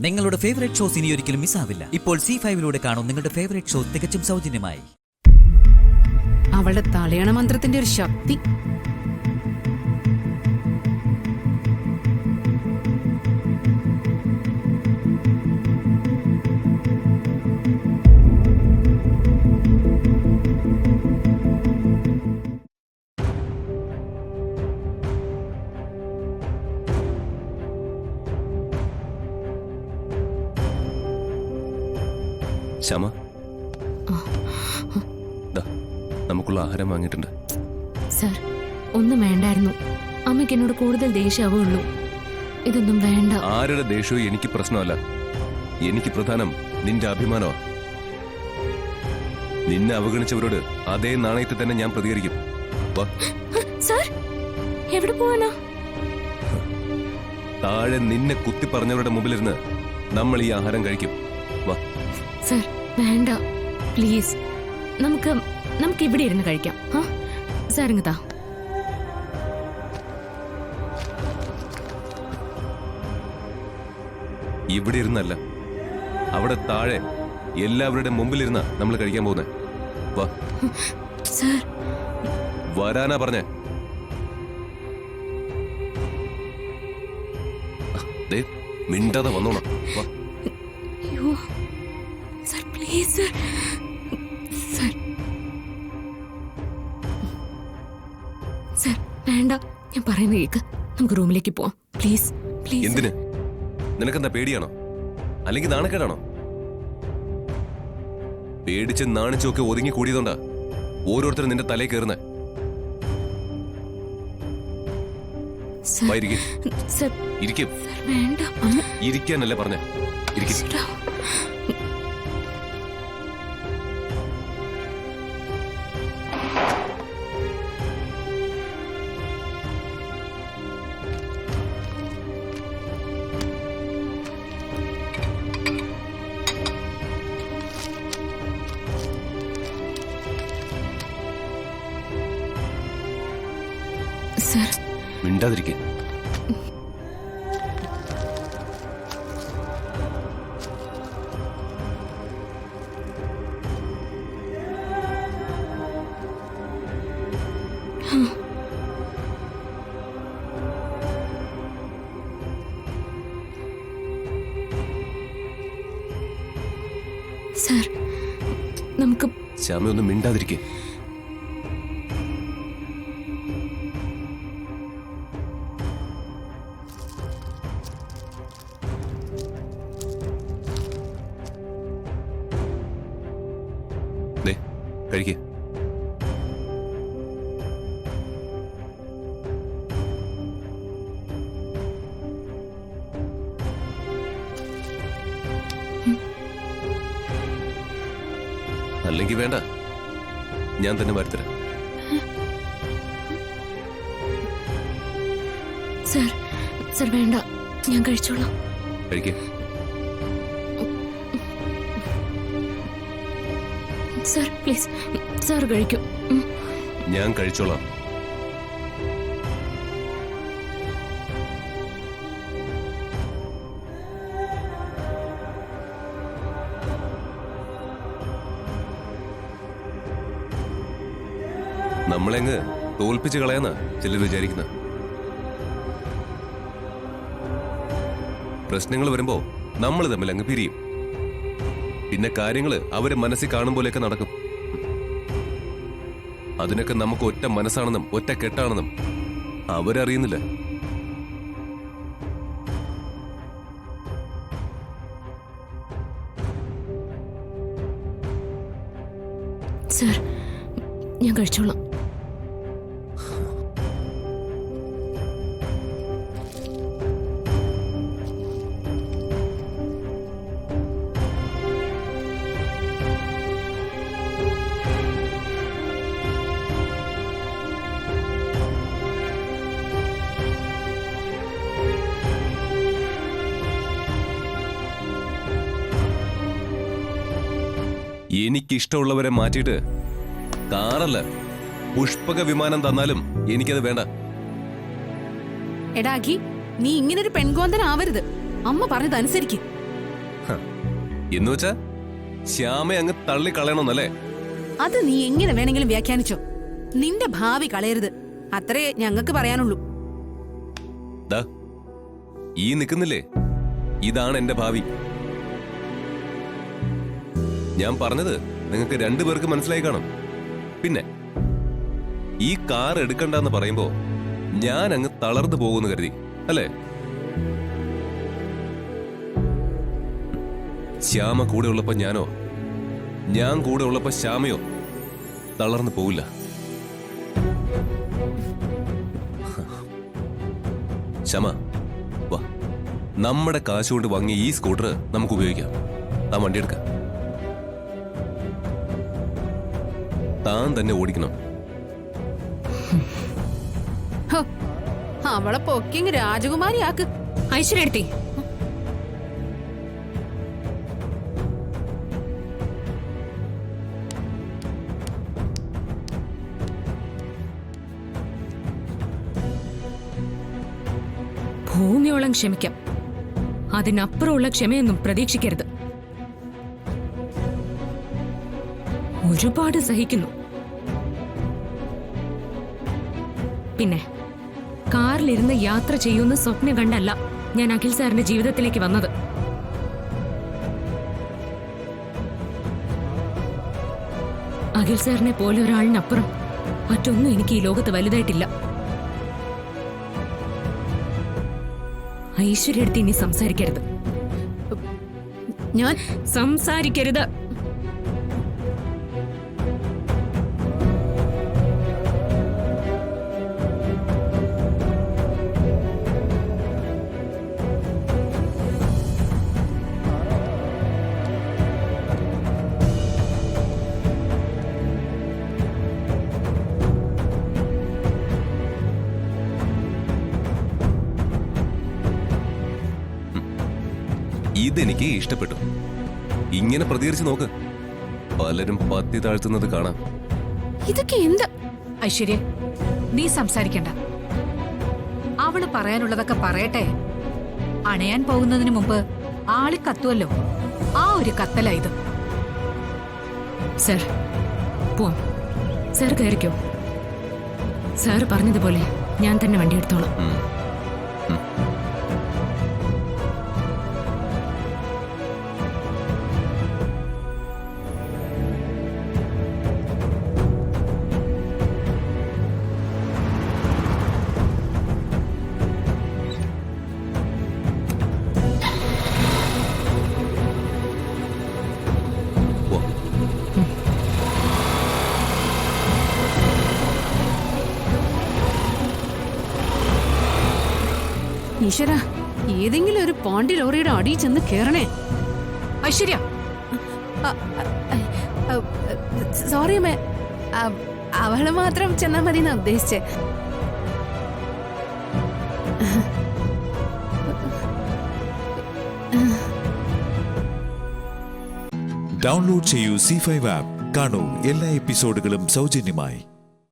നിങ്ങളുടെ favourite shows ഇനി ഒരിക്കലും മിസ്സാവില്ല. ഇപ്പോൾ C5-ലൂടെ കാണും നിങ്ങളുടെ ഫേവറേറ്റ് ഷോ തികച്ചും സൗജന്യമായി. അവളുടെ തലയണ മന്ത്രത്തിന്റെ ഒരു ശക്തി. ശ്യാമ, നമുക്കുള്ള ആഹാരം വാങ്ങിയിട്ടുണ്ട്. സർ, ഒന്നും വേണ്ടായിരുന്നു. അമ്മയ്ക്ക് എന്നോട് കൂടുതൽ ദേഷ്യമേ ഉള്ളൂ. ഇതൊന്നും വേണ്ട. ആരുടെ ദേഷ്യവും എനിക്ക് പ്രശ്നമല്ല. എനിക്ക് പ്രധാനം നിന്റെ അഭിമാനമാണ്. നിന്നെ അവഗണിച്ചവരോട് അതേ നാണയത്തിൽ തന്നെ ഞാൻ പ്രതികരിക്കും. സർ, എവിടെ പോവാനാ? താഴെ നിന്നെ കുത്തി പറഞ്ഞവരുടെ മുമ്പിലിരുന്ന് നമ്മൾ ഈ ആഹാരം കഴിക്കും. വാ. സർ, വേണ്ട പ്ലീസ്. നമുക്ക് ഇവിടെ ഇരുന്ന് കഴിക്കാം. സാർ ഇങ്ങത്താ. ഇവിടെ ഇരുന്നല്ല, അവിടെ താഴെ എല്ലാവരുടെ മുമ്പിലിരുന്ന നമ്മൾ കഴിക്കാൻ പോകുന്നത്. വാ. സർ, വരാനാ പറഞ്ഞേ. മിണ്ടാതെ വന്നോണം. വാ. അയ്യോ sir, please sir. Sir, sir വേണ്ട, ഞാൻ പറയുന്ന കേക്ക്. നമുക്ക് റൂമിലേക്ക് പോവാം. Please please. എന്തിന്? നിനക്കെന്താ പേടിയാണോ, അല്ലെങ്കിൽ നാണക്കേടാണോ? പേടിച്ച് നാണിച്ചൊക്കെ ഒതുങ്ങി കൂടിയതുകൊണ്ടാ ഓരോരുത്തരും നിന്റെ തലയിൽ കയറുന്നേ. ഇരിക്കാനല്ലേ പറഞ്ഞ? മിണ്ടാതിരിക്കെ. സർ, നമുക്ക് ശ്യാമയൊന്നും മിണ്ടാതിരിക്കെ. കഴിക്കേ. അല്ലെങ്കിൽ വേണ്ട, ഞാൻ തന്നെ വരുത്തരാം. സർ, സർ വേണ്ട, ഞാൻ കഴിച്ചോളാം. കഴിക്കേ. സർ പ്ലീസ്, സാർ കഴിക്കും. ഞാൻ കഴിച്ചോളാം. നമ്മളെങ്ങ് തോൽപ്പിച്ച് കളയാന്നാ ചിലർ വിചാരിക്കുന്ന. പ്രശ്നങ്ങൾ വരുമ്പോ നമ്മൾ തമ്മിൽ അങ്ങ് പിരിയും. പിന്നെ കാര്യങ്ങള് അവര് മനസ്സിൽ കാണും പോലെയൊക്കെ നടക്കും. അതിനൊക്കെ നമുക്ക് ഒറ്റ മനസ്സാണെന്നും ഒറ്റ കെട്ടാണെന്നും അവരറിയുന്നില്ല. സർ, ഞാൻ കഴിച്ചോളാം. എനിക്കിഷ്ടമുള്ളവരെ മാറ്റിയിട്ട് കാറല്ല പുഷ്പക വിമാനം തന്നാലും എനിക്കത് വേണ്ട. എടാ അഖി, നീ ഇങ്ങനൊരു പെൺകോന്തനാവരുത്. അമ്മ പറഞ്ഞതനുസരിക്ക്. എന്ന് വെച്ചാ ശ്യാമയെ അങ്ങ് തള്ളിക്കളയണമെന്നല്ലേ? അത് നീ എങ്ങനെ വേണമെങ്കിലും വ്യാഖ്യാനിച്ചോ. നിന്റെ ഭാവി കളയരുത്, അത്രേ ഞങ്ങൾക്ക് പറയാനുള്ളൂ. ദാ ഈ നിൽക്കുന്നില്ലേ, ഇതാണ് എന്റെ ഭാവി. ഞാൻ പറഞ്ഞത് നിങ്ങൾക്ക് രണ്ടുപേർക്ക് മനസ്സിലായി കാണും. പിന്നെ ഈ കാർ എടുക്കണ്ടെന്ന് പറയുമ്പോ ഞാൻ അങ്ങ് തളർന്നു പോകുമെന്ന് കരുതി അല്ലേ? ശ്യാമ കൂടെ ഉള്ളപ്പോ ഞാനോ, ഞാൻ കൂടെ ഉള്ളപ്പോ ശ്യാമയോ തളർന്നു പോവില്ല. ശ്യാമ വാ, നമ്മുടെ കാശുകൊണ്ട് വാങ്ങിയ ഈ സ്കൂട്ടർ നമുക്ക് ഉപയോഗിക്കാം. ആ വണ്ടി എടുക്കാം. താൻ തന്നെ ഓടിക്കണം. ഹോ, അവളെ പൊക്കിങ് രാജകുമാരിയാക്ക്. ഐശ്വര്യടുത്തി, ഭൂമിയോളം ക്ഷമിക്കാം, അതിനപ്പുറമുള്ള ക്ഷമയൊന്നും പ്രതീക്ഷിക്കരുത്. ഒരുപാട് സഹിക്കുന്നു. പിന്നെ കാറിലിരുന്ന് യാത്ര ചെയ്യുന്ന സ്വപ്നം കണ്ടല്ല ഞാൻ അഖിൽ സാറിന്റെ ജീവിതത്തിലേക്ക് വന്നത്. അഖിൽ സാറിനെ പോലെ ഒരാളിനപ്പുറം മറ്റൊന്നും എനിക്ക് ഈ ലോകത്ത് വലുതായിട്ടില്ല. ഐശ്വര്യടുത്ത് ഇനി സംസാരിക്കരുത്. ഞാൻ സംസാരിക്കരുത്. ഇതെനിക്ക് ഇഷ്ടപ്പെട്ടു. ഇങ്ങനെ പ്രതികരിച്ച് നോക്ക്, പലരും പത്തി താഴ്ത്തുന്നത് കാണാം. ഇതൊക്കെ എന്താ? ഐശ്വര്യ, നീ സംസാരിക്കണ്ട. അവള് പറയാനുള്ളതൊക്കെ പറയട്ടെ. അണയാൻ പോകുന്നതിന് മുമ്പ് ആളി കത്തുവല്ലോ, ആ ഒരു കത്തല ഇത്. സർ പോവാം. സർ കയറിക്കോ. സാർ പറഞ്ഞതുപോലെ ഞാൻ തന്നെ വണ്ടി എടുത്തോളാം. ഈശ്വര, ഏതെങ്കിലും ഒരു പോണ്ടി ലോറിയുടെ അടിയിൽ ചെന്ന് കേറണേ. ഐശ്വര്യ, സോറി അമ്മേ, അവള് മാത്രം ചെന്നാ മതി എന്നാ ഉദ്ദേശിച്ചേ. ഡൗൺലോഡ് ചെയ്യൂ C5 ആപ്പ്. കാണൂ എല്ലാ എപ്പിസോഡുകളും സൗജന്യമായി.